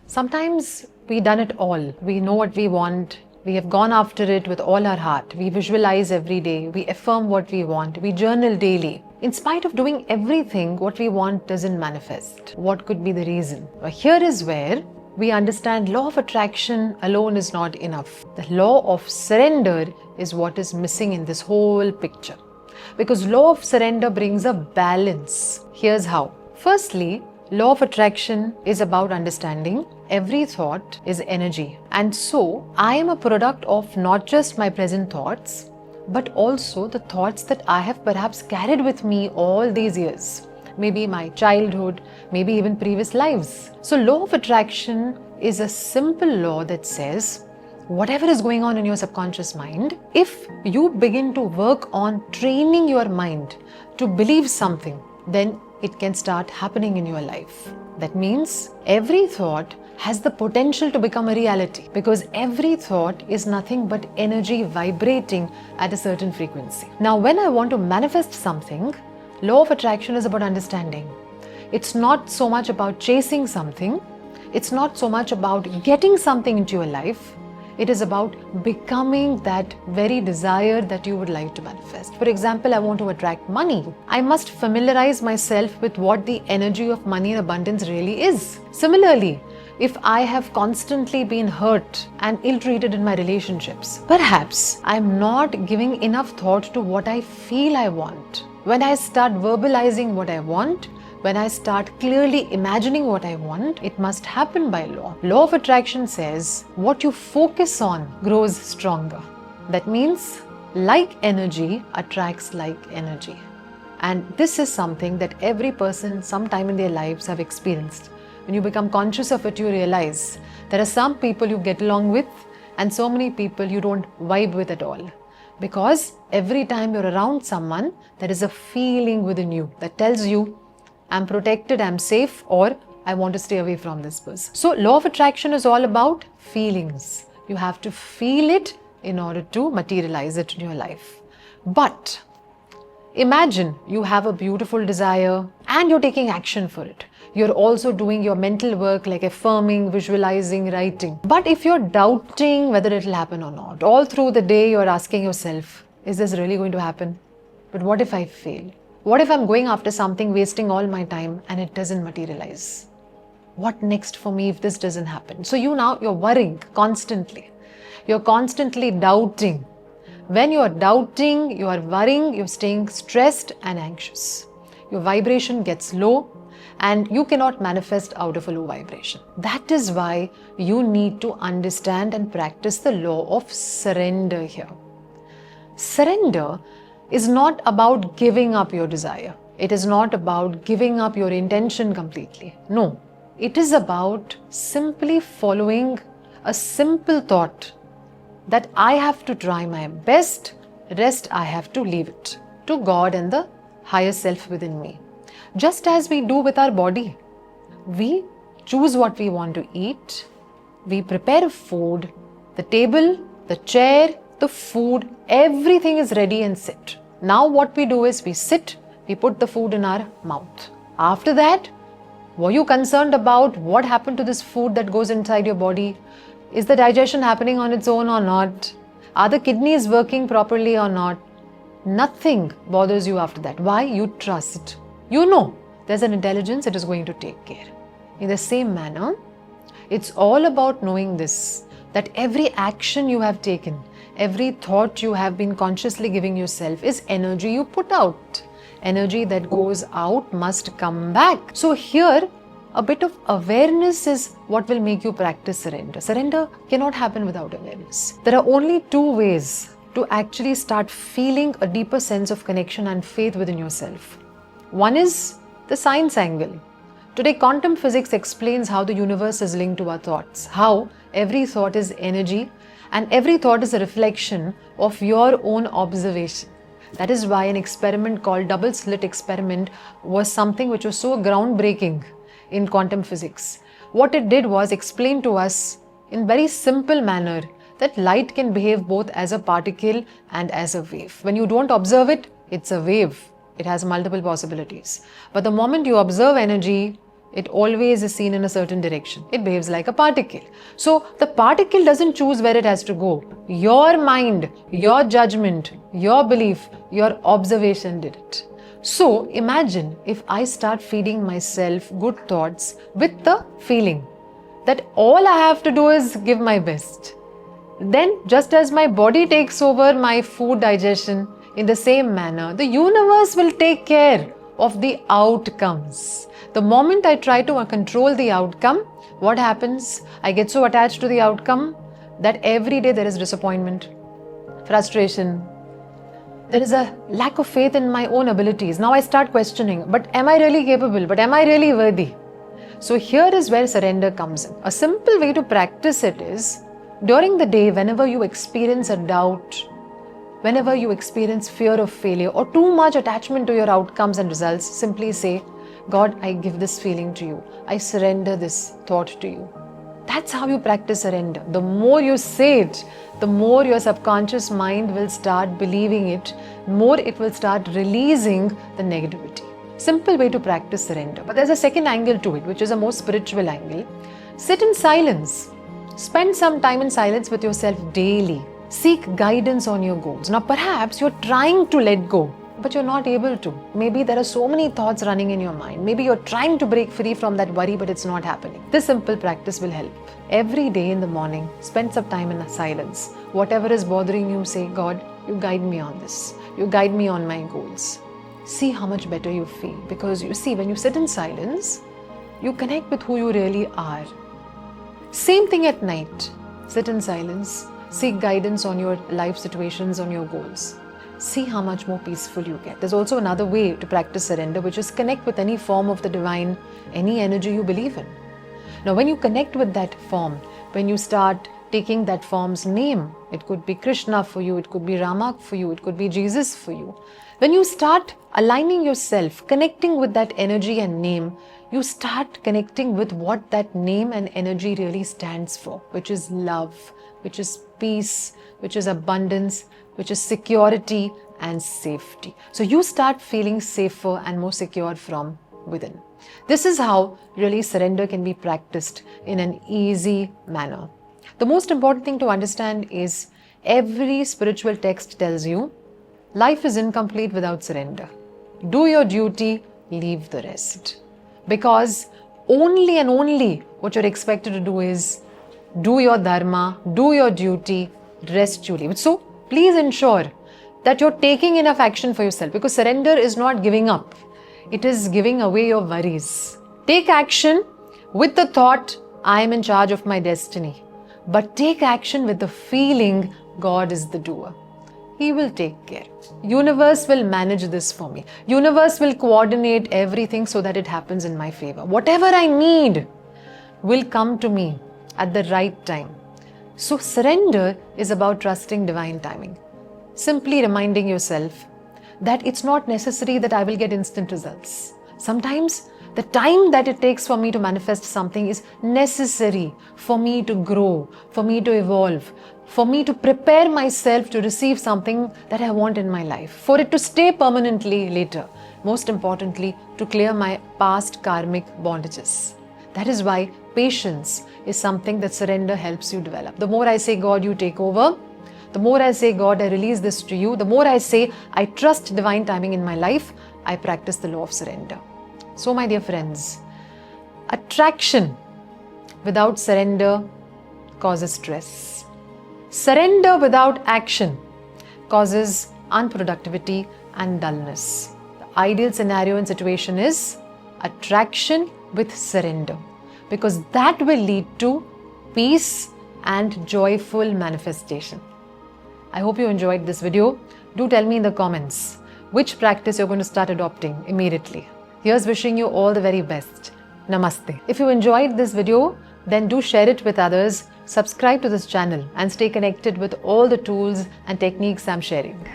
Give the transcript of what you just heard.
Sometimes we've done it all. We know what we want. We have gone after it with all our heart. We visualize every day. We affirm what we want. We journal daily. In spite of doing everything, what we want doesn't manifest. What could be the reason? Well, here is where we understand law of attraction alone is not enough. The law of surrender is what is missing in this whole picture. Because law of surrender brings a balance. Here's how. Firstly, law of attraction is about understanding every thought is energy. And so, I am a product of not just my present thoughts, but also the thoughts that I have perhaps carried with me all these years. Maybe my childhood, maybe even previous lives. So, law of attraction is a simple law that says, whatever is going on in your subconscious mind, if you begin to work on training your mind to believe something, then it can start happening in your life. That means every thought has the potential to become a reality because every thought is nothing but energy vibrating at a certain frequency. Now, when I want to manifest something, law of attraction is about understanding. It's not so much about chasing something. It's not so much about getting something into your life. It is about becoming that very desire that you would like to manifest. For example, I want to attract money. I must familiarize myself with what the energy of money and abundance really is. Similarly, if I have constantly been hurt and ill-treated in my relationships, perhaps I'm not giving enough thought to what I feel I want. When I start verbalizing what I want, when I start clearly imagining what I want, it must happen by law. Law of attraction says what you focus on grows stronger. That means like energy attracts like energy. And this is something that every person sometime in their lives have experienced. When you become conscious of it, you realize there are some people you get along with and so many people you don't vibe with at all. Because every time you're around someone, there is a feeling within you that tells you, I'm protected, I'm safe, or I want to stay away from this person. So, law of attraction is all about feelings. You have to feel it in order to materialize it in your life. But imagine you have a beautiful desire and you're taking action for it. You're also doing your mental work like affirming, visualizing, writing. But if you're doubting whether it'll happen or not, all through the day you're asking yourself, is this really going to happen? But what if I fail? What if I'm going after something, wasting all my time and it doesn't materialize? What next for me if this doesn't happen? So you're worrying constantly. You're constantly doubting. When you're doubting, you are worrying, you're staying stressed and anxious. Your vibration gets low and you cannot manifest out of a low vibration. That is why you need to understand and practice the law of surrender here. Surrender is not about giving up your desire. It is not about giving up your intention completely. No, it is about simply following a simple thought that I have to try my best, rest I have to leave it to God and the higher self within me. Just as we do with our body, we choose what we want to eat, we prepare food, the table, the chair, the food, everything is ready and set. Now what we do is we sit, we put the food in our mouth. After that, were you concerned about what happened to this food that goes inside your body? Is the digestion happening on its own or not? Are the kidneys working properly or not? Nothing bothers you after that. Why? You trust. You know there's an intelligence that is going to take care. In the same manner, it's all about knowing this, that every action you have taken, every thought you have been consciously giving yourself is energy you put out. Energy that goes out must come back. So here, a bit of awareness is what will make you practice surrender. Surrender cannot happen without awareness. There are only two ways to actually start feeling a deeper sense of connection and faith within yourself. One is the science angle. Today, quantum physics explains how the universe is linked to our thoughts, how every thought is energy and every thought is a reflection of your own observation. That is why an experiment called double slit experiment was something which was so groundbreaking in quantum physics. What it did was explain to us in very simple manner that light can behave both as a particle and as a wave. When you don't observe it, it's a wave. It has multiple possibilities. But the moment you observe energy, it always is seen in a certain direction. It behaves like a particle. So the particle doesn't choose where it has to go. Your mind, your judgment, your belief, your observation did it. So imagine if I start feeding myself good thoughts with the feeling that all I have to do is give my best. Then, just as my body takes over my food digestion, in the same manner, the universe will take care of the outcomes. The moment I try to control the outcome, what happens? I get so attached to the outcome that every day there is disappointment, frustration. There is a lack of faith in my own abilities. Now I start questioning, but am I really capable? But am I really worthy? So here is where surrender comes in. A simple way to practice it is, during the day, whenever you experience a doubt, whenever you experience fear of failure or too much attachment to your outcomes and results, simply say, God, I give this feeling to you. I surrender this thought to you. That's how you practice surrender. The more you say it, the more your subconscious mind will start believing it, more it will start releasing the negativity. Simple way to practice surrender. But there's a second angle to it, which is a more spiritual angle. Sit in silence. Spend some time in silence with yourself daily. Seek guidance on your goals. Now perhaps you're trying to let go, but you're not able to. Maybe there are so many thoughts running in your mind. Maybe you're trying to break free from that worry, but it's not happening. This simple practice will help. Every day in the morning, spend some time in silence. Whatever is bothering you, say, God, you guide me on this. You guide me on my goals. See how much better you feel. Because you see, when you sit in silence, you connect with who you really are. Same thing at night. Sit in silence. Seek guidance on your life situations, on your goals. See how much more peaceful you get. There's also another way to practice surrender, which is connect with any form of the divine, any energy you believe in. Now, when you connect with that form, when you start taking that form's name, it could be Krishna for you, it could be Rama for you, it could be Jesus for you. When you start aligning yourself, connecting with that energy and name, you start connecting with what that name and energy really stands for, which is love, which is peace, which is abundance, which is security and safety. So you start feeling safer and more secure from within. This is how really surrender can be practiced in an easy manner. The most important thing to understand is every spiritual text tells you life is incomplete without surrender. Do your duty, leave the rest. Because only and only what you're expected to do is do your dharma, do your duty, rest you leave. So please ensure that you're taking enough action for yourself, because surrender is not giving up. It is giving away your worries. Take action with the thought, I am in charge of my destiny. But take action with the feeling, God is the doer. He will take care. Universe will manage this for me. Universe will coordinate everything so that it happens in my favor. Whatever I need will come to me at the right time. So surrender is about trusting divine timing. Simply reminding yourself that it's not necessary that I will get instant results. Sometimes the time that it takes for me to manifest something is necessary for me to grow, for me to evolve, for me to prepare myself to receive something that I want in my life, for it to stay permanently later. Most importantly, to clear my past karmic bondages. That is why patience is something that surrender helps you develop. The more I say, God, you take over, the more I say, God, I release this to you, the more I say, I trust divine timing in my life, I practice the law of surrender. So, my dear friends, attraction without surrender causes stress. Surrender without action causes unproductivity and dullness. The ideal scenario and situation is attraction with surrender, because that will lead to peace and joyful manifestation. I hope you enjoyed this video. Do tell me in the comments which practice you're going to start adopting immediately. Here's wishing you all the very best. Namaste. If you enjoyed this video, then do share it with others, subscribe to this channel and stay connected with all the tools and techniques I'm sharing.